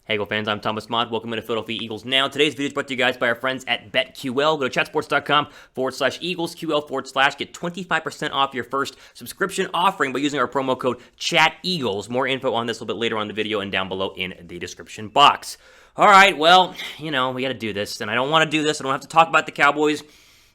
Hey, Eagle fans, I'm Thomas Mott. Welcome to Philadelphia Eagles Now. Today's video is brought to you guys by our friends at BetQL. Go to chatsports.com/EaglesQL/ Get 25% off your first subscription offering by using our promo code ChatEagles. More info on this a little bit later on in the video and down below in the description box. All right, well, we got to do this, and I don't want to do this. I don't have to talk about the Cowboys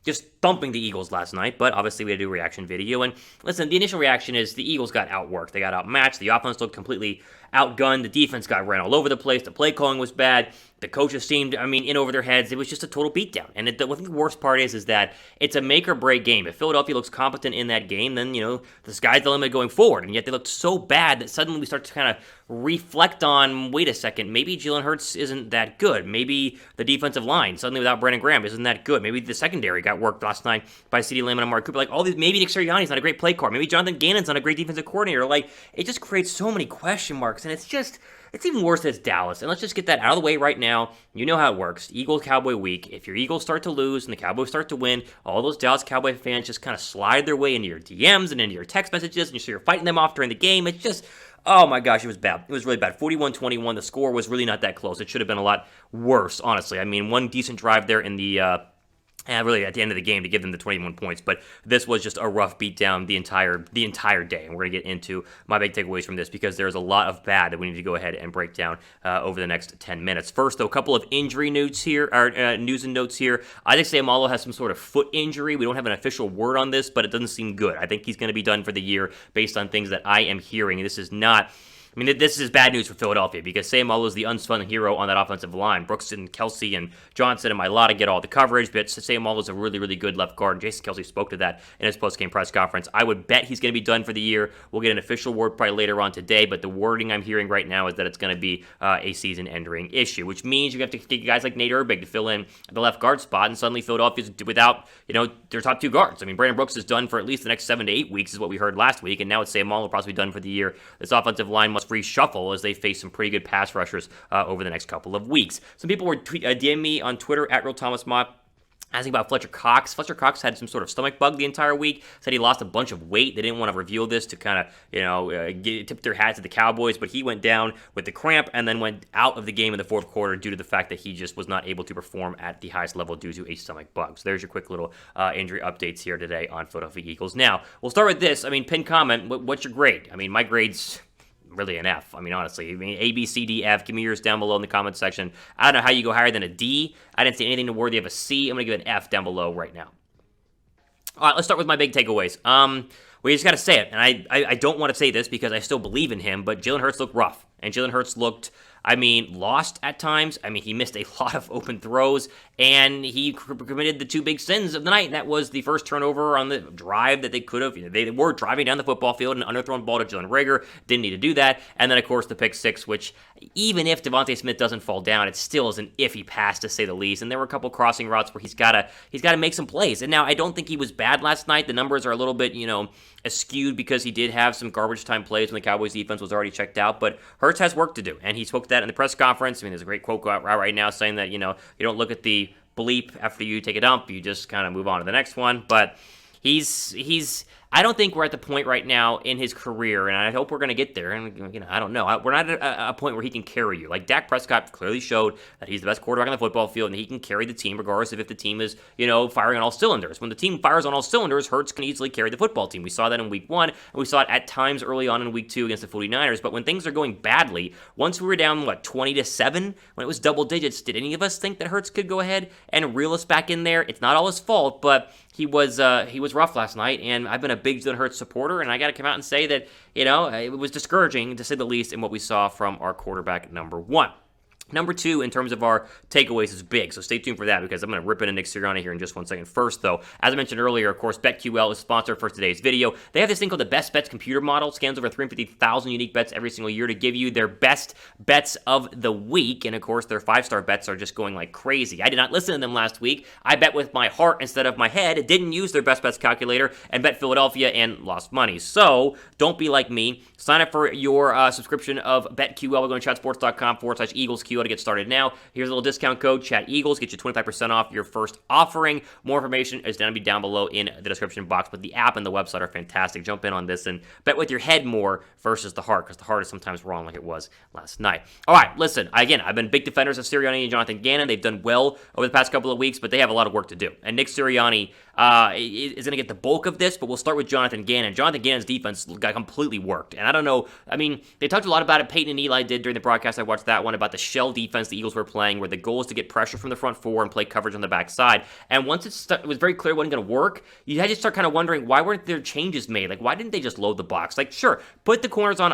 just thumping the Eagles last night, but obviously we had to do a reaction video. And listen, the initial reaction is the Eagles got outworked. They got outmatched. The offense looked completely outgunned. The defense got ran all over the place. The play calling was bad. The coaches seemed, in over their heads. It was just a total beatdown. And what the worst part is that it's a make or break game. If Philadelphia looks competent in that game, then, the sky's the limit going forward. And yet they looked so bad that suddenly we start to kind of reflect on, wait a second, maybe Jalen Hurts isn't that good. Maybe the defensive line, suddenly without Brandon Graham, isn't that good. Maybe the secondary got worked last night by CeeDee Lamb and Amari Cooper. Like, all these, maybe Nick Sirianni's not a great play caller. Maybe Jonathan Gannon's not a great defensive coordinator. Like, it just creates so many question marks, and it's even worse that it's Dallas. And let's just get that out of the way right now. You know how it works. Eagles-Cowboy week. If your Eagles start to lose and the Cowboys start to win, all those Dallas Cowboy fans just kind of slide their way into your DMs and into your text messages, and so you're fighting them off during the game. It's just, oh my gosh, it was bad. It was really bad. 41-21. The score was really not that close. It should have been a lot worse, honestly. One decent drive there in the really at the end of the game to give them the 21 points, but this was just a rough beatdown the entire day, and we're going to get into my big takeaways from this because there's a lot of bad that we need to go ahead and break down over the next 10 minutes. First, though, a couple of injury news here, or news and notes here. I think Seumalo has some sort of foot injury. We don't have an official word on this, but it doesn't seem good. I think he's going to be done for the year based on things that I am hearing. This is not... this is bad news for Philadelphia because Seumalo is the unsung hero on that offensive line. Brooks and Kelsey and Johnson and Mailata get all the coverage, but Seumalo is a really, really good left guard. Jason Kelsey spoke to that in his post-game press conference. I would bet he's going to be done for the year. We'll get an official word probably later on today, but the wording I'm hearing right now is that it's going to be a season-ending issue, which means you have to get guys like Nate Herbig to fill in the left guard spot, and suddenly Philadelphia's without, their top two guards. Brandon Brooks is done for at least the next 7 to 8 weeks is what we heard last week, and now it's Seumalo possibly done for the year. This offensive line must reshuffle as they face some pretty good pass rushers over the next couple of weeks. Some people were DMing me on Twitter at Real Thomas Mott, asking about Fletcher Cox. Fletcher Cox had some sort of stomach bug the entire week, said he lost a bunch of weight. They didn't want to reveal this to kind of, tip their hats to the Cowboys, but he went down with the cramp and then went out of the game in the fourth quarter due to the fact that he just was not able to perform at the highest level due to a stomach bug. So there's your quick little injury updates here today on Philadelphia Eagles. Now, we'll start with this. Pinned comment, what's your grade? My grade's really an F. Honestly. A, B, C, D, F. Give me yours down below in the comments section. I don't know how you go higher than a D. I didn't see anything worthy of a C. I'm going to give it an F down below right now. All right, let's start with my big takeaways. We just got to say it, and I don't want to say this because I still believe in him, but Jalen Hurts looked rough, and Jalen Hurts looked, lost at times. He missed a lot of open throws, and he committed the two big sins of the night. That was the first turnover on the drive that they could have. They were driving down the football field, and underthrown ball to Jalen Reagor. Didn't need to do that. And then, of course, the pick six, which even if DeVonta Smith doesn't fall down, it still is an iffy pass to say the least. And there were a couple crossing routes where he's got to make some plays. And now I don't think he was bad last night. The numbers are a little bit, skewed because he did have some garbage time plays when the Cowboys defense was already checked out. But Hurts has work to do, and he spoke to that in the press conference. There's a great quote out right now saying that, you don't look at the bleep after you take a dump, you just kind of move on to the next one. But he's I don't think we're at the point right now in his career, and I hope we're going to get there. And I don't know. We're not at a point where he can carry you. Like Dak Prescott clearly showed that he's the best quarterback on the football field, and he can carry the team regardless of if the team is, firing on all cylinders. When the team fires on all cylinders, Hurts can easily carry the football team. We saw that in week 1, and we saw it at times early on in week 2 against the 49ers. But when things are going badly, once we were down, 20-7, when it was double digits, did any of us think that Hurts could go ahead and reel us back in there? It's not all his fault, but he was rough last night, and I've been a big Jalen Hurts supporter, and I got to come out and say that, it was discouraging, to say the least, in what we saw from our quarterback number 1. Number 2, in terms of our takeaways, is big, so stay tuned for that because I'm going to rip into Nick Sirianni here in just 1 second. First, though, as I mentioned earlier, of course, BetQL is sponsored for today's video. They have this thing called the Best Bets computer model. Scans over 350,000 unique bets every single year to give you their best bets of the week, and of course, their 5-star bets are just going like crazy. I did not listen to them last week. I bet with my heart instead of my head, didn't use their Best Bets calculator, and bet Philadelphia and lost money. So, don't be like me. Sign up for your subscription of BetQL. We're going to chatsports.com/EaglesQL. want to get started now, here's a little discount code, Chat Eagles, get you 25% off your first offering. More information is going to be down below in the description box, but the app and the website are fantastic. Jump in on this and bet with your head more versus the heart, because the heart is sometimes wrong like it was last night. All right, listen, again, I've been big defenders of Sirianni and Jonathan Gannon. They've done well over the past couple of weeks, but they have a lot of work to do. And Nick Sirianni is going to get the bulk of this, but we'll start with Jonathan Gannon. Jonathan Gannon's defense got completely worked. And I don't know, I mean, they talked a lot about it. Peyton and Eli did during the broadcast. I watched that one about the shell defense the Eagles were playing, where the goal is to get pressure from the front four and play coverage on the backside. And once it was very clear it wasn't going to work, you had to start kind of wondering, why weren't there changes made? Like, why didn't they just load the box? Like, sure, put the corners on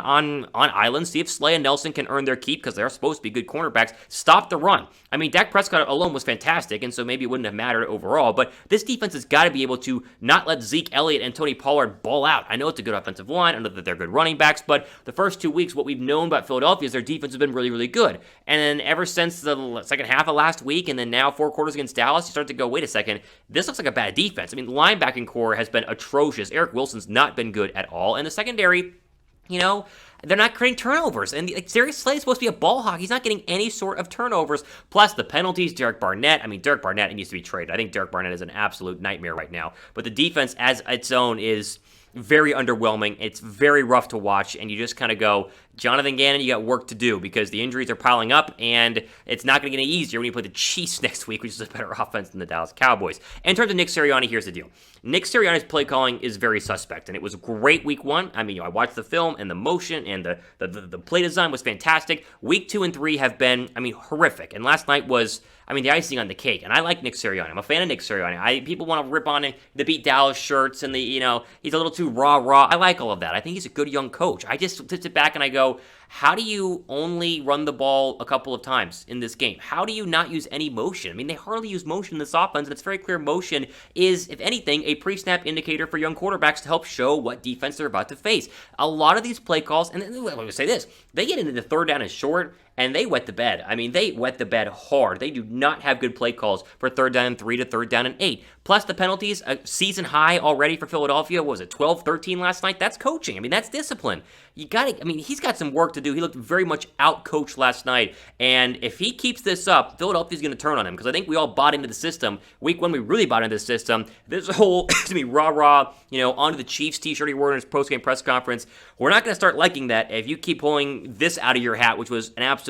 islands, see if Slay and Nelson can earn their keep, because they're supposed to be good cornerbacks. Stop the run. I mean, Dak Prescott alone was fantastic, and so maybe it wouldn't have mattered overall, but this defense has got to be able to not let Zeke Elliott and Tony Pollard ball out. I know it's a good offensive line, I know that they're good running backs, but the first 2 weeks, what we've known about Philadelphia is their defense has been really, really good. And then ever since the second half of last week, and then now 4 quarters against Dallas, you start to go, wait a second, this looks like a bad defense. I mean, the linebacking core has been atrocious. Eric Wilson's not been good at all, and the secondary, you know, they're not creating turnovers. And Darius Slay is supposed to be a ball hawk. He's not getting any sort of turnovers. Plus the penalties, Derek Barnett. I mean, Derek Barnett needs to be traded. I think Derek Barnett is an absolute nightmare right now. But the defense as its own is very underwhelming. It's very rough to watch, and you just kind of go, Jonathan Gannon, you got work to do, because the injuries are piling up, and it's not going to get any easier when you play the Chiefs next week, which is a better offense than the Dallas Cowboys. In terms of Nick Sirianni, here's the deal. Nick Sirianni's play calling is very suspect, and it was great week 1. I mean, I watched the film, and the motion and the play design was fantastic. Week 2 and 3 have been, I mean, horrific, and last night was, I mean, the icing on the cake. And I like Nick Sirianni. I'm a fan of Nick Sirianni. People want to rip on the beat Dallas shirts and he's a little too rah-rah. I like all of that. I think he's a good young coach. I just sit back and I go, how do you only run the ball a couple of times in this game? How do you not use any motion? I mean, they hardly use motion in this offense, and it's very clear motion is, if anything, a pre-snap indicator for young quarterbacks to help show what defense they're about to face. A lot of these play calls, and let me say this, they get into the third down and short, and they wet the bed. I mean, they wet the bed hard. They do not have good play calls for 3rd down and 3 to 3rd down and 8. Plus the penalties, a season high already for Philadelphia. What was it, 12-13 last night? That's coaching. I mean, that's discipline. He's got some work to do. He looked very much out-coached last night, and if he keeps this up, Philadelphia's going to turn on him, because I think we all bought into the system. Week 1, we really bought into the system. This whole, rah-rah, onto the Chiefs t-shirt he wore in his post-game press conference. We're not going to start liking that if you keep pulling this out of your hat, which was an absolute,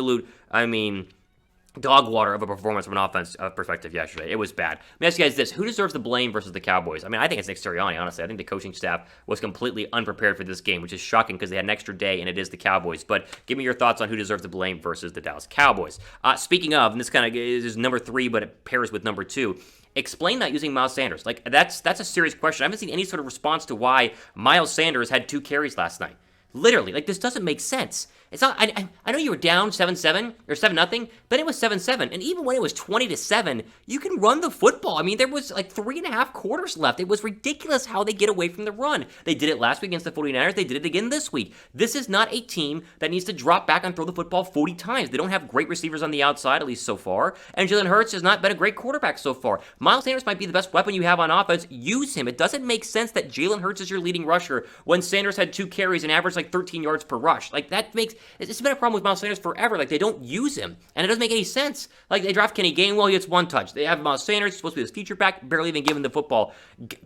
dog water of a performance from an offense perspective yesterday. It was bad. Let me ask you guys this. Who deserves the blame versus the Cowboys? I mean, I think it's Nick Sirianni, honestly. I think the coaching staff was completely unprepared for this game, which is shocking because they had an extra day, and it is the Cowboys. But give me your thoughts on who deserves the blame versus the Dallas Cowboys. Speaking of, and this kind of is number 3, but it pairs with number 2, explain not using Miles Sanders. Like, that's a serious question. I haven't seen any sort of response to why Miles Sanders had 2 carries last night. Literally, like, this doesn't make sense. It's not. I know you were down 7-7 or 7-0, but it was 7-7, and even when it was 20-7, you can run the football. I mean, there was like 3.5 quarters left. It was ridiculous how they get away from the run. They did it last week against the 49ers. They did it again this week. This is not a team that needs to drop back and throw the football 40 times. They don't have great receivers on the outside, at least so far, and Jalen Hurts has not been a great quarterback so far. Miles Sanders might be the best weapon you have on offense. Use him. It doesn't make sense that Jalen Hurts is your leading rusher when Sanders had 2 carries and averaged like 13 yards per rush. Like, that makes... It's been a problem with Miles Sanders forever. Like, they don't use him, and it doesn't make any sense. Like, they draft Kenny Gainwell, he gets 1 touch. They have Miles Sanders, he's supposed to be his feature back, barely even given the football.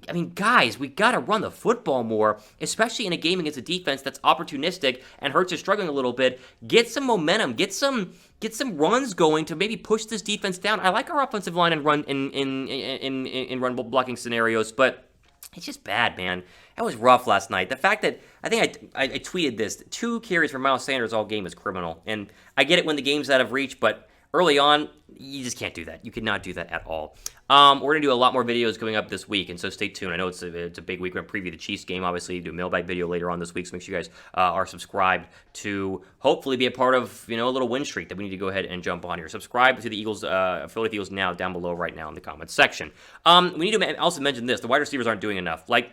I mean, guys, we got to run the football more, especially in a game against a defense that's opportunistic, and Hurts is struggling a little bit. Get some momentum, get some runs going to maybe push this defense down. I like our offensive line and run in run blocking scenarios, but it's just bad, man. That was rough last night. The fact that, I think I tweeted this, 2 carries for Miles Sanders all game is criminal. And I get it when the game's out of reach, but early on, you just can't do that. You cannot do that at all. We're going to do a lot more videos coming up this week, and so stay tuned. I know it's a big week. We're going to preview the Chiefs game, obviously, do a mailbag video later on this week, so make sure you guys are subscribed to hopefully be a part of, a little win streak that we need to go ahead and jump on here. Subscribe to the Eagles, Philadelphia Eagles now, down below right now in the comments section. We need to also mention this. The wide receivers aren't doing enough. Like,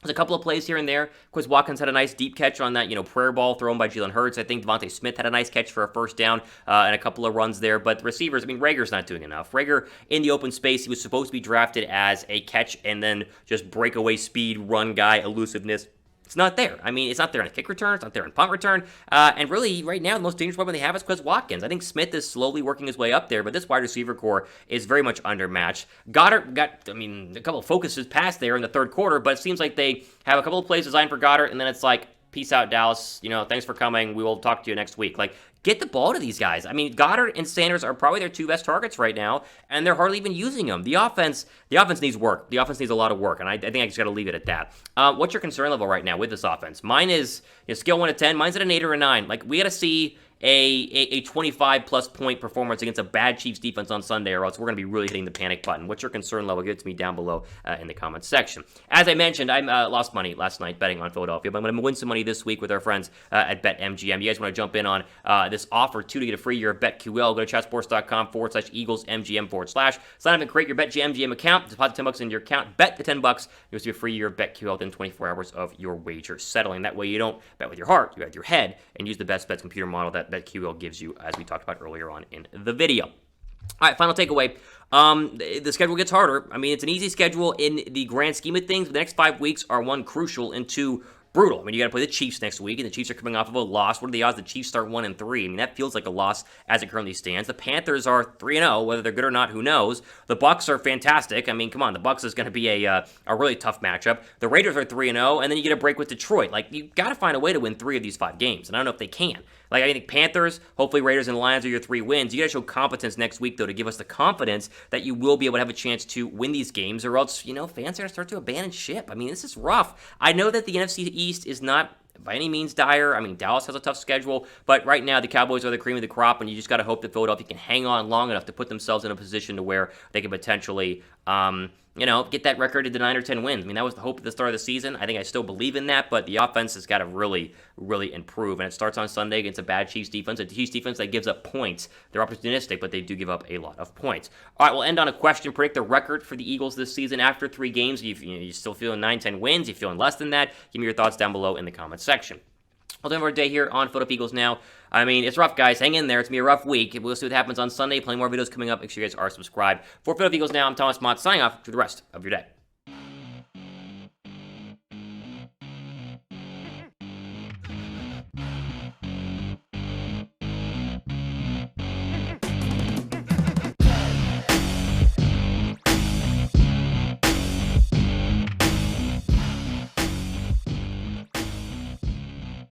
there's a couple of plays here and there. Quez Watkins had a nice deep catch on that, prayer ball thrown by Jalen Hurts. I think DeVonta Smith had a nice catch for a first down and a couple of runs there. But the receivers, Reagor's not doing enough. Reagor in the open space, he was supposed to be drafted as a catch and then just breakaway speed, run guy, elusiveness. It's not there. I mean, it's not there on a kick return. It's not there on punt return. And really, right now, the most dangerous weapon they have is Quez Watkins. I think Smith is slowly working his way up there, but this wide receiver core is very much undermatched. Goddard got, a couple of focuses passed there in the third quarter, but it seems like they have a couple of plays designed for Goddard, and then it's like, peace out, Dallas. Thanks for coming. We will talk to you next week. Get the ball to these guys. I mean, Goddard and Sanders are probably their two best targets right now, and they're hardly even using them. The offense needs work. The offense needs a lot of work, and I think I just got to leave it at that. What's your concern level right now with this offense? Mine is scale 1 to 10. Mine's at an 8 or a 9. We got to see a 25-plus point performance against a bad Chiefs defense on Sunday, or else we're going to be really hitting the panic button. What's your concern level? Give it to me down below in the comments section. As I mentioned, I lost money last night betting on Philadelphia, but I'm going to win some money this week with our friends at BetMGM. You guys want to jump in on this offer, too, to get a free year of BetQL, go to chatsports.com/EaglesMGM/. Sign up and create your BetMGM account. Deposit $10 into your account. Bet the $10. You'll receive a free year of BetQL within 24 hours of your wager settling. That way you don't bet with your heart, you bet with your head, and use the best bets computer model that BetQL gives you, as we talked about earlier on in the video. All right, final takeaway. The schedule gets harder. I mean, it's an easy schedule in the grand scheme of things. The next 5 weeks are, 1, crucial, and 2, brutal. I mean, you got to play the Chiefs next week, and the Chiefs are coming off of a loss. What are the odds the Chiefs start 1-3? I mean, that feels like a loss as it currently stands. The Panthers are 3-0. Whether they're good or not, who knows? The Bucs are fantastic. I mean, come on, the Bucs is going to be a really tough matchup. The Raiders are 3-0, and then you get a break with Detroit. You got to find a way to win 3 of these 5 games, and I don't know if they can. I think Panthers, hopefully Raiders and Lions are your 3 wins. You got to show competence next week, though, to give us the confidence that you will be able to have a chance to win these games, or else, fans are going to start to abandon ship. I mean, this is rough. I know that the NFC East is not by any means dire. I mean, Dallas has a tough schedule, but right now the Cowboys are the cream of the crop, and you just got to hope that Philadelphia can hang on long enough to put themselves in a position to where they can potentially, get that record into 9 or 10 wins. I mean, that was the hope at the start of the season. I think I still believe in that, but the offense has got to really, really improve, and it starts on Sunday against a bad Chiefs defense, a Chiefs defense that gives up points. They're opportunistic, but they do give up a lot of points. All right, we'll end on a question. Predict the record for the Eagles this season after 3 games. You still feeling 9, 10 wins? You feeling less than that? Give me your thoughts down below in the comments section. We'll do our day here on Philadelphia Eagles Now. I mean, it's rough, guys. Hang in there. It's going to be a rough week. We'll see what happens on Sunday. Plenty more videos coming up. Make sure you guys are subscribed. For Philadelphia Eagles Now, I'm Thomas Mott, signing off for the rest of your day.